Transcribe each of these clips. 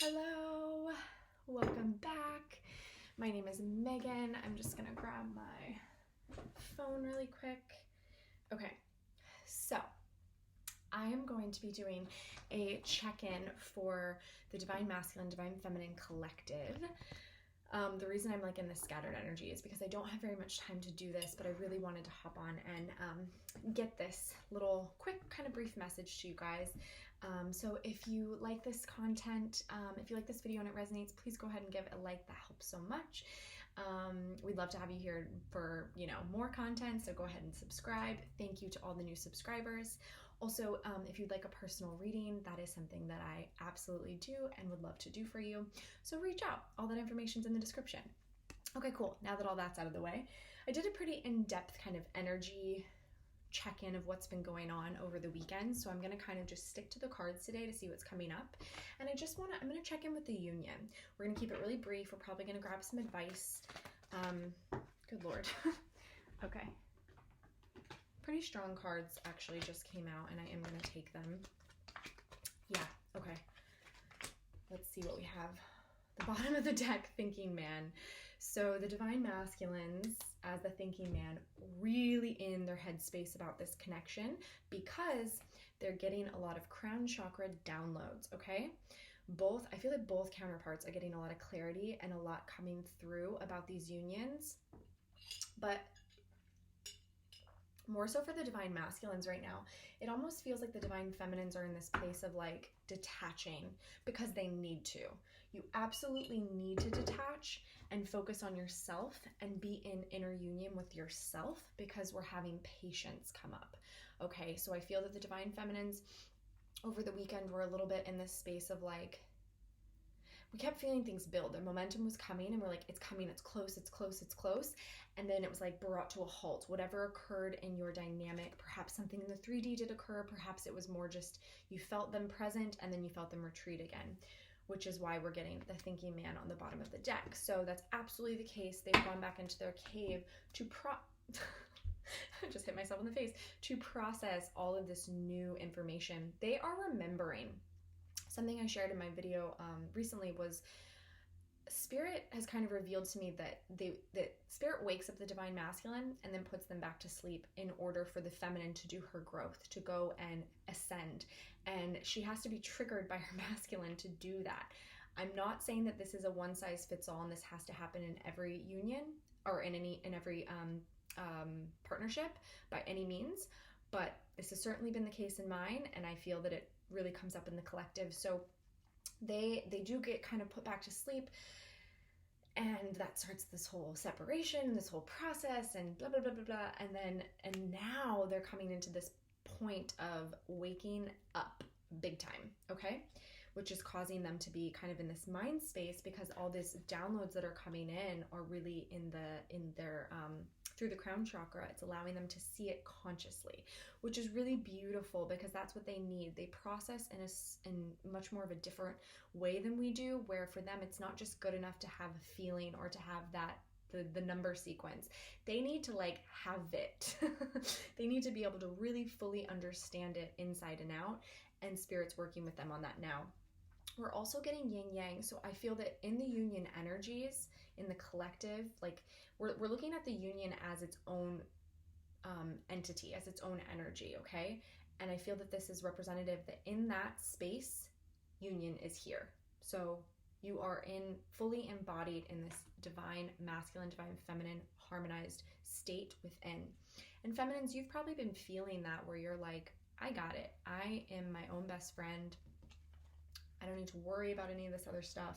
Hello, welcome back. My name is Megan. I'm just gonna grab my phone really quick. Okay, so I am going to be doing a check-in for the Divine Masculine, Divine Feminine Collective. The reason I'm like in this scattered energy is because I don't have very much time to do this, but I really wanted to hop on and get this little quick kind of brief message to you guys. So if you like this content, if you like this video and it resonates, please go ahead and give it a like. That helps so much. We'd love to have you here for, more content. So go ahead and subscribe. Thank you to all the new subscribers. Also, if you'd like a personal reading, that is something that I absolutely do and would love to do for you. So reach out. All that information's in the description. Okay, cool. Now that all that's out of the way, I did a pretty in-depth kind of energy check-in of what's been going on over the weekend. So I'm going to kind of just stick to the cards today to see what's coming up. And I'm going to check in with the union. We're going to keep it really brief. We're probably going to grab some advice. Good Lord. Okay. Pretty strong cards actually just came out and I am going to take them. Yeah. Okay. Let's see what we have. The bottom of the deck, Thinking Man. So the Divine Masculines as the Thinking Man really in their headspace about this connection because they're getting a lot of crown chakra downloads, okay? I feel like both counterparts are getting a lot of clarity and a lot coming through about these unions, but more so for the Divine Masculines right now, it almost feels like the Divine Feminines are in this place of like detaching because they need to. You absolutely need to detach and focus on yourself and be in inner union with yourself because we're having patience come up. Okay, so I feel that the Divine Feminines over the weekend were a little bit in this space of like, we kept feeling things build. Their momentum was coming and we're like, it's coming, it's close, it's close, it's close. And then it was like brought to a halt. Whatever occurred in your dynamic, perhaps something in the 3D did occur, perhaps it was more just you felt them present and then you felt them retreat again, which is why we're getting the Thinking Man on the bottom of the deck. So that's absolutely the case. They've gone back into their cave to I just hit myself in the face, to process all of this new information. They are remembering. Something I shared in my video recently was Spirit has kind of revealed to me that Spirit wakes up the Divine Masculine and then puts them back to sleep in order for the feminine to do her growth, to go and ascend. And she has to be triggered by her masculine to do that. I'm not saying that this is a one size fits all and this has to happen in every union or in every partnership by any means, but this has certainly been the case in mine, and I feel that it really comes up in the collective. So they do get kind of put back to sleep, and that starts this whole separation, this whole process, and blah blah blah blah blah. And now they're coming into this point of waking up big time, okay, which is causing them to be kind of in this mind space because all these downloads that are coming in are really in their through the crown chakra. It's allowing them to see it consciously, which is really beautiful because that's what they need. They process in much more of a different way than we do, where for them it's not just good enough to have a feeling or to have that the number sequence. They need to like have it. They need to be able to really fully understand it inside and out, and Spirit's working with them on that now. We're also getting yin yang. So I feel that in the union energies, in the collective, like we're looking at the union as its own entity, as its own energy, okay? And I feel that this is representative that in that space, union is here. So you are fully embodied in this divine masculine, divine feminine, harmonized state within. And feminines, you've probably been feeling that where you're like, I got it. I am my own best friend. I don't need to worry about any of this other stuff.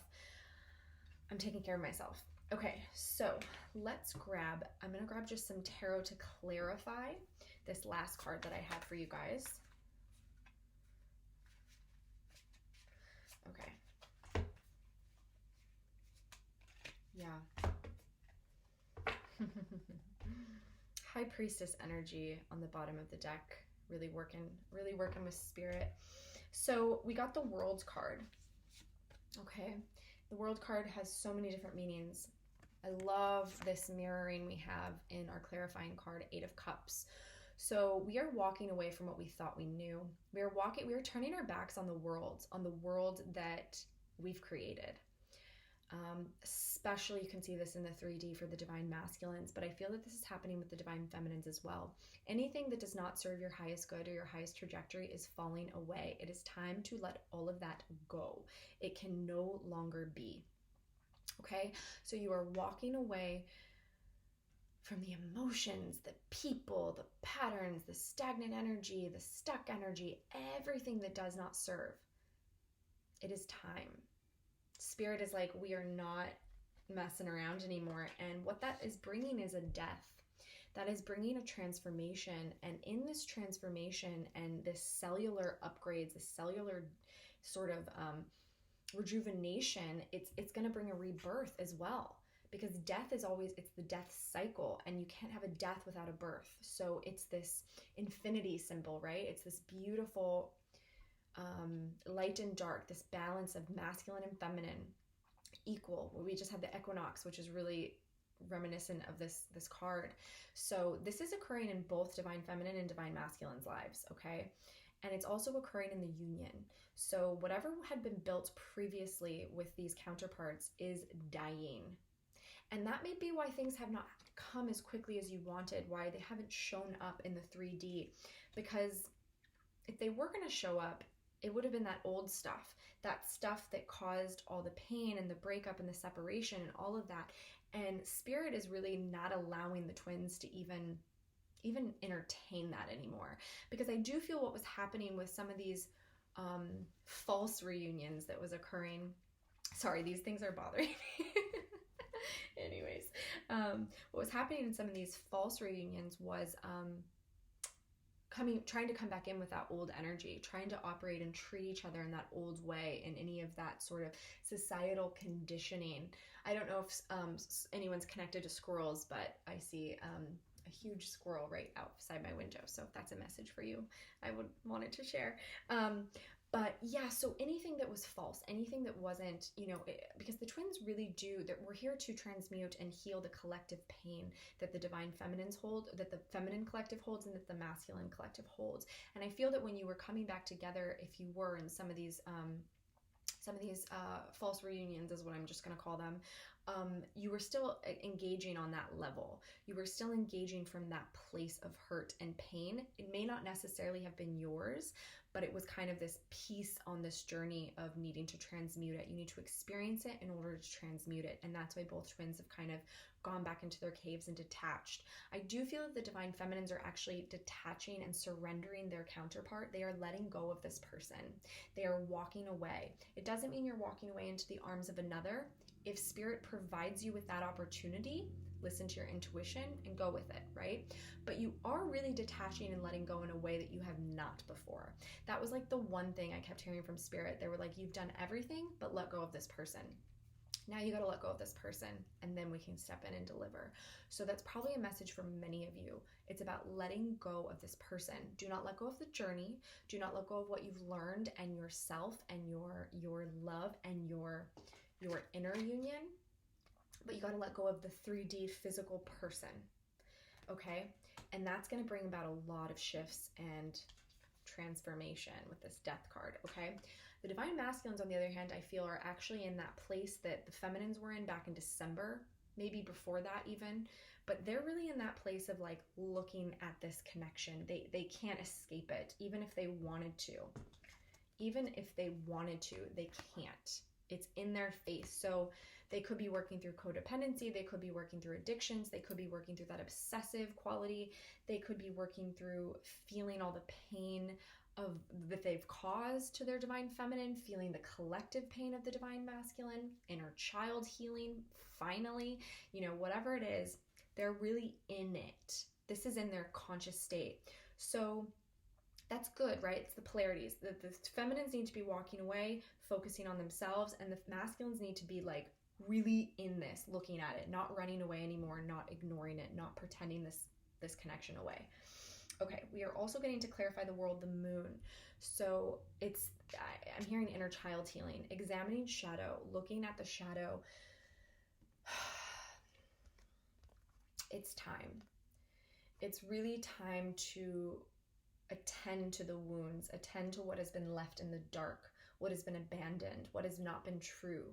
I'm taking care of myself. Okay, so I'm gonna grab just some tarot to clarify this last card that I had for you guys. Okay. Yeah. High Priestess energy on the bottom of the deck. Really working with Spirit. So we got the World card. Okay. The World card has so many different meanings. I love this mirroring we have in our clarifying card, 8 of Cups. So we are walking away from what we thought we knew. We are turning our backs on the world that we've created. Especially you can see this in the 3D for the divine masculines, but I feel that this is happening with the divine feminines as well. Anything that does not serve your highest good or your highest trajectory is falling away. It is time to let all of that go. It can no longer be. Okay, so you are walking away from the emotions, the people, the patterns, the stagnant energy, the stuck energy, everything that does not serve. It is time. Spirit is like, we are not messing around anymore. And what that is bringing is a death. That is bringing a transformation. And in this transformation and this cellular upgrades, this cellular sort of rejuvenation, it's going to bring a rebirth as well. Because death is always, it's the death cycle, and you can't have a death without a birth. So it's this infinity symbol, right? It's this beautiful light and dark, this balance of masculine and feminine, equal. We just had the equinox, which is really reminiscent of this card. So this is occurring in both divine feminine and divine masculine's lives, okay? And it's also occurring in the union. So whatever had been built previously with these counterparts is dying. And that may be why things have not come as quickly as you wanted, why they haven't shown up in the 3D. Because if they were going to show up, it would have been that old stuff, that stuff that caused all the pain and the breakup and the separation and all of that. And Spirit is really not allowing the twins to even entertain that anymore. Because I do feel what was happening with some of these false reunions that was occurring. Sorry, these things are bothering me. Anyways, what was happening in some of these false reunions was trying to come back in with that old energy, trying to operate and treat each other in that old way, and any of that sort of societal conditioning. I don't know if anyone's connected to squirrels, but I see a huge squirrel right outside my window. So if that's a message for you, I would want it to share. But yeah, so anything that was false, anything that wasn't, because the twins really do, that we're here to transmute and heal the collective pain that the divine feminines hold, that the feminine collective holds, and that the masculine collective holds. And I feel that when you were coming back together, if you were in some of these false reunions is what I'm just going to call them, you were still engaging on that level. You were still engaging from that place of hurt and pain. It may not necessarily have been yours, but it was kind of this piece on this journey of needing to transmute it. You need to experience it in order to transmute it. And that's why both twins have kind of gone back into their caves and detached. I do feel that the divine feminines are actually detaching and surrendering their counterpart. They are letting go of this person. They are walking away. It doesn't mean you're walking away into the arms of another. If Spirit provides you with that opportunity, listen to your intuition and go with it, right? But you are really detaching and letting go in a way that you have not before. That was like the one thing I kept hearing from Spirit. They were like, you've done everything, but let go of this person. Now you got to let go of this person, and then we can step in and deliver. So that's probably a message for many of you. It's about letting go of this person. Do not let go of the journey. Do not let go of what you've learned and yourself and your love and your inner union. But you got to let go of the 3D physical person, okay? And that's going to bring about a lot of shifts and transformation with this death card, okay? The divine masculines, on the other hand, I feel are actually in that place that the feminines were in back in December, maybe before that even, but they're really in that place of like looking at this connection. They can't escape it, even if they wanted to. Even if they wanted to, they can't. It's in their face. So they could be working through codependency. They could be working through addictions. They could be working through that obsessive quality. They could be working through feeling all the pain that they've caused to their divine feminine, feeling the collective pain of the divine masculine, inner child healing, finally, whatever it is, they're really in it. This is in their conscious state. So that's good, right? It's the polarities. The feminines need to be walking away, focusing on themselves, and the masculines need to be like really in this, looking at it, not running away anymore, not ignoring it, not pretending this connection away. Okay, we are also getting to clarify the world, the moon. So I'm hearing inner child healing, examining shadow, looking at the shadow. It's time. It's really time to attend to the wounds, attend to what has been left in the dark, what has been abandoned, what has not been true.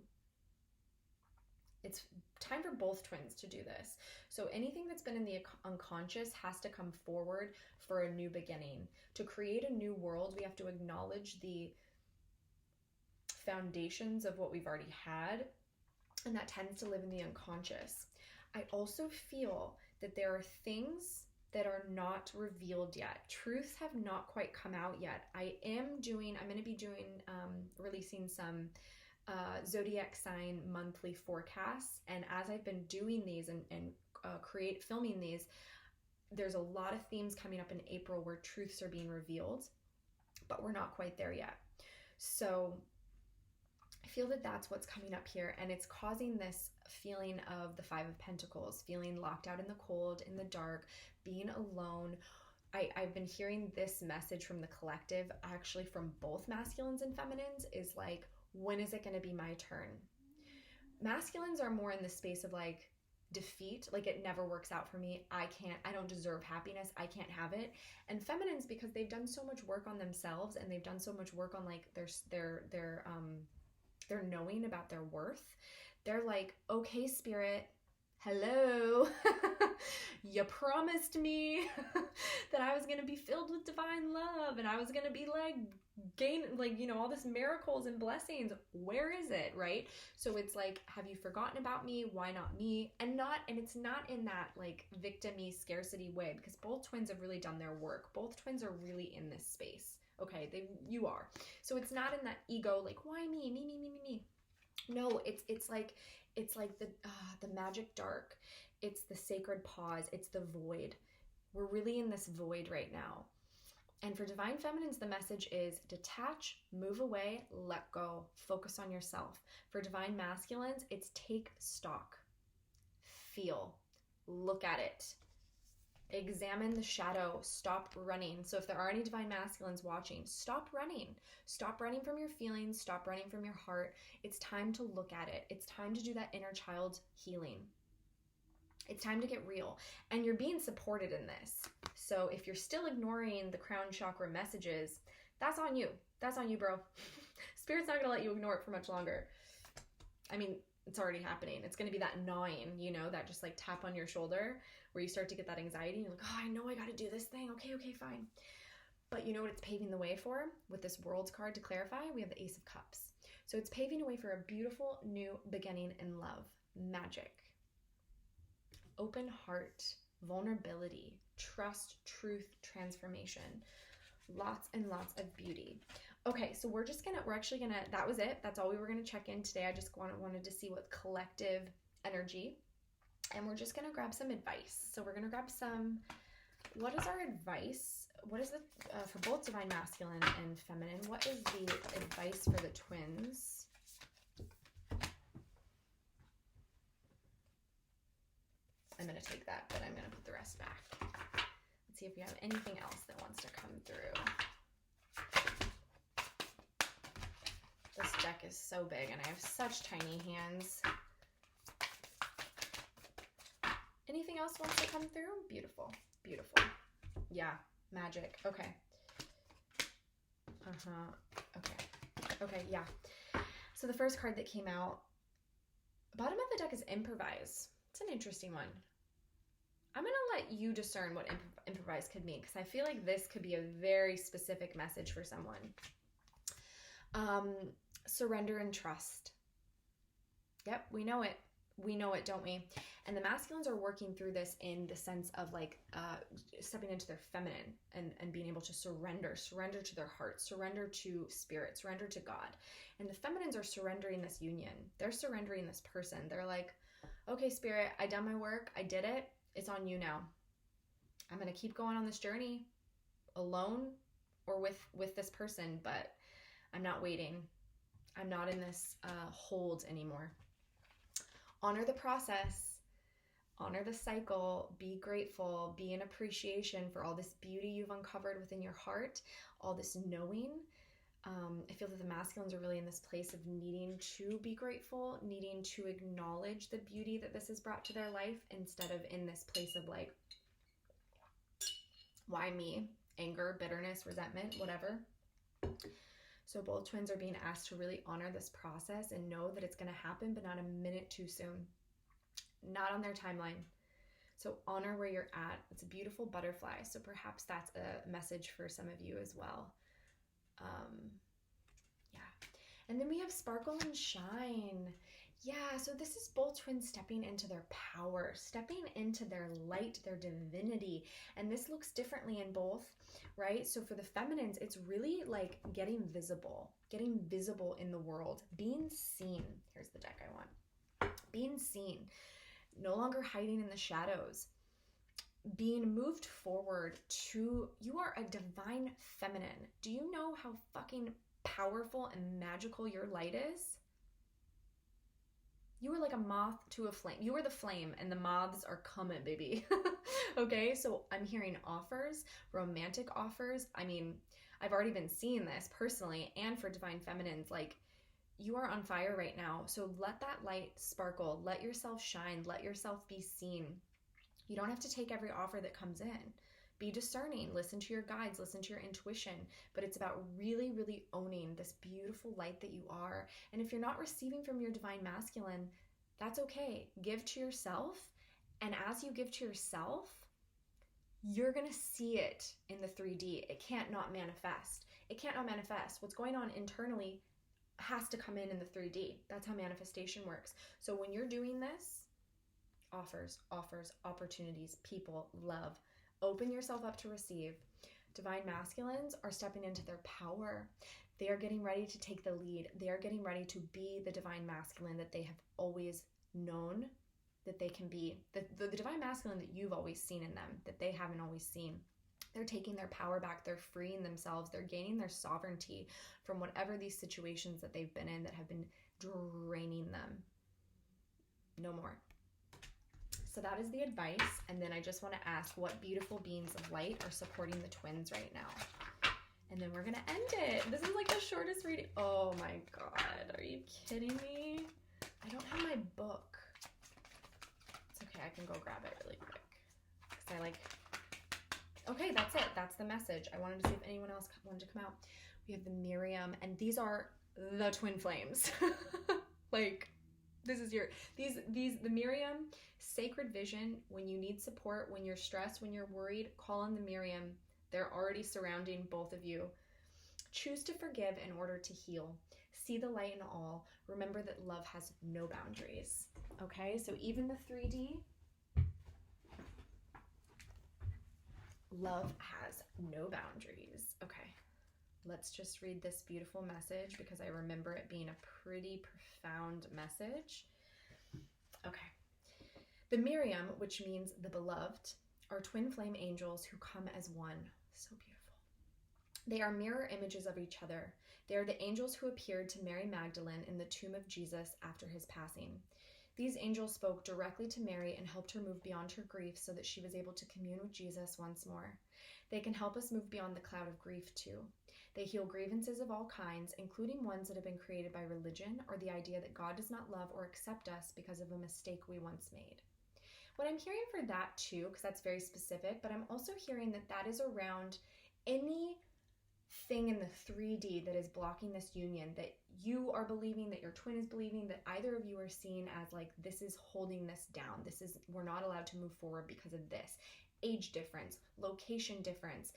It's time for both twins to do this. So anything that's been in the unconscious has to come forward for a new beginning. To create a new world, we have to acknowledge the foundations of what we've already had, and that tends to live in the unconscious. I also feel that there are things that are not revealed yet. Truths have not quite come out yet. I'm going to be releasing some zodiac sign monthly forecasts, and as I've been doing these and filming these, there's a lot of themes coming up in April where truths are being revealed, but we're not quite there yet. So I feel that that's what's coming up here, and it's causing this feeling of the Five of Pentacles, feeling locked out in the cold, in the dark, being alone. I've been hearing this message from the collective, actually from both masculines and feminines, is like, when is it going to be my turn? Masculines are more in the space of like defeat, like it never works out for me. I don't deserve happiness. I can't have it. And feminines, because they've done so much work on themselves and they've done so much work on like their knowing about their worth. They're like, okay, spirit, hello. You promised me that I was going to be filled with divine love and I was going to be like all this miracles and blessings. Where is it? Right? So it's like, have you forgotten about me? Why not me? And it's not in that like victim-y scarcity way, because both twins have really done their work. Both twins are really in this space. Okay, you are. So it's not in that ego, like, why me? Me. No, it's like the magic dark. It's the sacred pause. It's the void. We're really in this void right now. And for divine feminines, the message is detach, move away, let go, focus on yourself. For divine masculines, it's take stock, feel, look at it, examine the shadow, stop running. So if there are any divine masculines watching, stop running. Stop running from your feelings, stop running from your heart. It's time to look at it. It's time to do that inner child healing. It's time to get real. And you're being supported in this. So if you're still ignoring the crown chakra messages, that's on you. That's on you, bro. Spirit's not going to let you ignore it for much longer. I mean, it's already happening. It's going to be that gnawing, that just like tap on your shoulder where you start to get that anxiety. And you're like, oh, I know I got to do this thing. Okay, fine. But you know what it's paving the way for? With this World's card to clarify, we have the Ace of Cups. So it's paving a way for a beautiful new beginning in love, magic, open heart, vulnerability, trust, truth, transformation, lots and lots of beauty. Okay, so that was it. That's all we were gonna check in today. I just wanted to see what collective energy, and we're just gonna grab some advice. So we're gonna grab what is our advice? What is for both divine masculine and feminine, what is the advice for the twins? I'm going to take that, but I'm going to put the rest back. Let's see if we have anything else that wants to come through. This deck is so big and I have such tiny hands. Anything else wants to come through? Beautiful. Beautiful. Yeah. Magic. Okay. Okay. Yeah. So the first card that came out, bottom of the deck is improvise. It's an interesting one. I'm going to let you discern what improvise could mean, because I feel like this could be a very specific message for someone. Surrender and trust. Yep, we know it. We know it, don't we? And the masculines are working through this in the sense of like stepping into their feminine and being able to surrender to their heart, surrender to spirit, surrender to God. And the feminines are surrendering this union. They're surrendering this person. They're like, okay, spirit, I done my work. I did it. It's on you now. I'm going to keep going on this journey alone or with this person, but I'm not waiting. I'm not in this hold anymore. Honor the process. Honor the cycle. Be grateful. Be in appreciation for all this beauty you've uncovered within your heart, all this knowing. I feel that the masculines are really in this place of needing to be grateful, needing to acknowledge the beauty that this has brought to their life, instead of in this place of like, why me? Anger, bitterness, resentment, whatever. So both twins are being asked to really honor this process and know that it's going to happen, but not a minute too soon. Not on their timeline. So honor where you're at. It's a beautiful butterfly. So perhaps that's a message for some of you as well. Yeah. And then we have sparkle and shine. Yeah, so this is both twins stepping into their power, stepping into their light, their divinity. And this looks differently in both, right? So for the feminines, it's really like getting visible in the world, being seen. Here's the deck I want. Being seen, no longer hiding in the shadows, being moved forward to, you are a divine feminine. Do you know how fucking powerful and magical your light is? You are like a moth to a flame. You are the flame and the moths are coming, baby. Okay, so I'm hearing offers, romantic offers. I mean, I've already been seeing this personally, and for divine feminines, like, you are on fire right now. So let that light sparkle, let yourself shine, let yourself be seen. You don't have to take every offer that comes in. Be discerning, listen to your guides, listen to your intuition, but it's about really, really owning this beautiful light that you are. And if you're not receiving from your divine masculine, that's okay. Give to yourself. And as you give to yourself, you're going to see it in the 3D. It can't not manifest. It can't not manifest. What's going on internally has to come in the 3D. That's how manifestation works. So when you're doing this, offers, opportunities, people, love, open yourself up to receive. Divine masculines are stepping into their power. They are getting ready to take the lead. They are getting ready to be the divine masculine that they have always known that they can be. The divine masculine that you've always seen in them, that they haven't always seen. They're taking their power back. They're freeing themselves. They're gaining their sovereignty from whatever these situations that they've been in that have been draining them. No more. So that is the advice. And then I just want to ask, what beautiful beings of light are supporting the twins right now? And then we're going to end it. This is like the shortest reading. Oh my God. Are you kidding me? I don't have my book. It's okay. I can go grab it really quick. Because I like... Okay, that's it. That's the message. I wanted to see if anyone else wanted to come out. We have the Miriam. And these are the twin flames. Like... This is the Miriam, sacred vision. When you need support, when you're stressed, when you're worried, call on the Miriam. They're already surrounding both of you. Choose to forgive in order to heal. See the light in all. Remember that love has no boundaries. Okay, so even the 3D, love has no boundaries. Okay. Let's just read this beautiful message because I remember it being a pretty profound message. Okay. The Miriam, which means the beloved, are twin flame angels who come as one. So beautiful. They are mirror images of each other. They are the angels who appeared to Mary Magdalene in the tomb of Jesus after his passing. These angels spoke directly to Mary and helped her move beyond her grief so that she was able to commune with Jesus once more. They can help us move beyond the cloud of grief too. They heal grievances of all kinds, including ones that have been created by religion or the idea that God does not love or accept us because of a mistake we once made. What I'm hearing for that too, because that's very specific, but I'm also hearing that that is around anything in the 3D that is blocking this union, that you are believing, that your twin is believing, that either of you are seeing as like, this is holding this down. We're not allowed to move forward because of this. Age difference, location difference,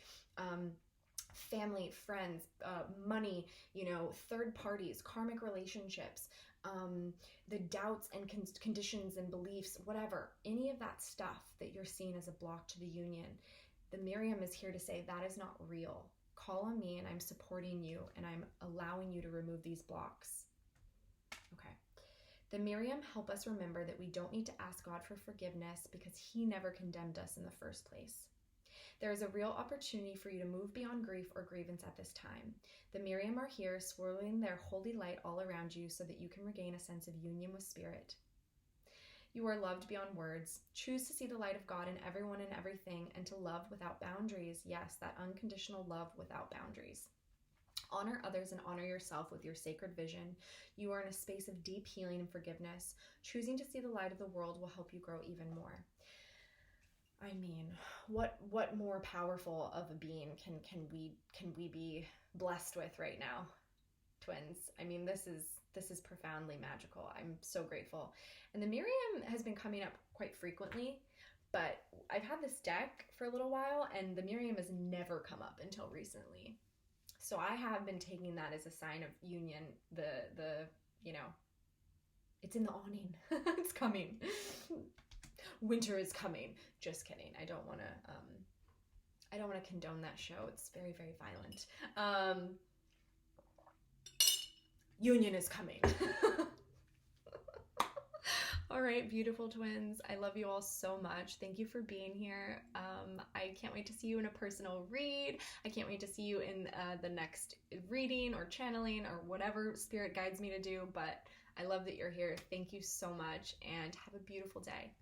family, friends, money, third parties, karmic relationships, the doubts and conditions and beliefs, whatever, any of that stuff that you're seeing as a block to the union. The Miriam is here to say that is not real. Call on me and I'm supporting you and I'm allowing you to remove these blocks. Okay. The Miriam help us remember that we don't need to ask God for forgiveness because he never condemned us in the first place. There is a real opportunity for you to move beyond grief or grievance at this time. The Miriam are here swirling their holy light all around you so that you can regain a sense of union with spirit. You are loved beyond words. Choose to see the light of God in everyone and everything and to love without boundaries. Yes, that unconditional love without boundaries. Honor others and honor yourself with your sacred vision. You are in a space of deep healing and forgiveness. Choosing to see the light of the world will help you grow even more. I mean, what more powerful of a being can we be blessed with right now? twins. I mean, this is profoundly magical. I'm so grateful. And the Miriam has been coming up quite frequently, but I've had this deck for a little while and the Miriam has never come up until recently. So I have been taking that as a sign of union. The you know, it's in the awning. It's coming. Winter is coming. Just kidding. I don't want to condone that show. It's very, very violent. Union is coming. All right, beautiful twins. I love you all so much. Thank you for being here. I can't wait to see you in a personal read. I can't wait to see you in the next reading or channeling or whatever spirit guides me to do. But I love that you're here. Thank you so much and have a beautiful day.